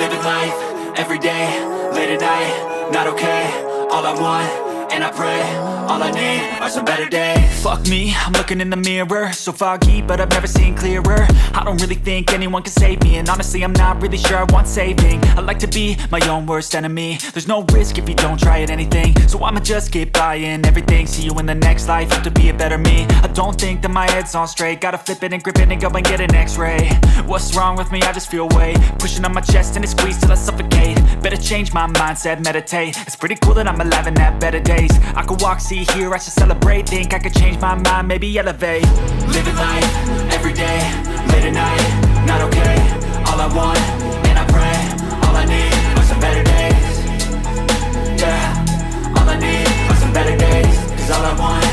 Living life, everyday, late at night, not okay. All I want, and I pray, all I need are some better days. Fuck me, I'm looking in the mirror, so foggy, but I've never seen clearer. I don't really think anyone can save me, and honestly I'm not really sure I want saving. I like to be my own worst enemy. There's no risk if you don't try at anything, so I'ma just keep buying everything. See you in the next life, have to be a better me. I don't think that my head's on straight, gotta flip it and grip it and go and get an x-ray. What's wrong with me? I just feel weight pushing on my chest and it squeezes till I suffocate. Better change my mindset, meditate. It's pretty cool that I'm alive and have better days. I could walk, see, hear, I should celebrate. Think I could change my mind, maybe elevate. Living life, everyday, late at night, not okay. All I want, and I pray, all I need are some better days. Yeah, all I need are some better days. Cause all I want,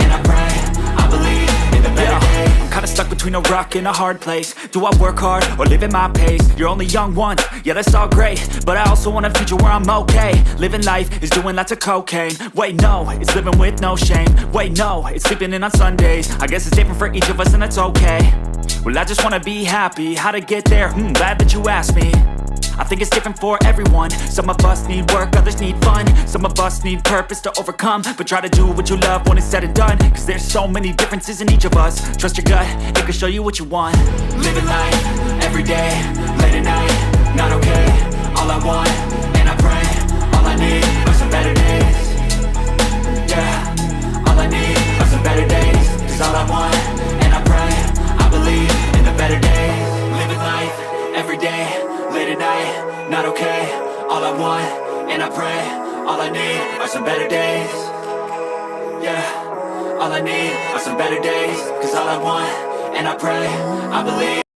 and I pray, I believe in the better days. I'm kinda stuck between a rock and a hard place. Do I work hard or live at my pace? You're only young once, yeah that's all great, but I also want a future where I'm okay. Living life is doing lots of cocaine. Wait no, it's living with no shame. Wait no, it's sleeping in on Sundays. I guess it's different for each of us and that's okay. Well I just wanna be happy, how to get there? Glad that you asked me. I think it's different for everyone. Some of us need work, others need fun. Some of us need purpose to overcome. But try to do what you love when it's said and done. Cause there's so many differences in each of us. Trust your gut, it can show you what you want. Living life, everyday, late at night, not okay. All I want, and I pray, all I need are some better days. Yeah, all I need are some better days. Cause all I want, and I pray, I believe in the better days. Living life, everyday, late at night, not okay. All I want, and I pray, all I need are some better days. Yeah, all I need are some better days. Cause all I want, and I pray, I believe.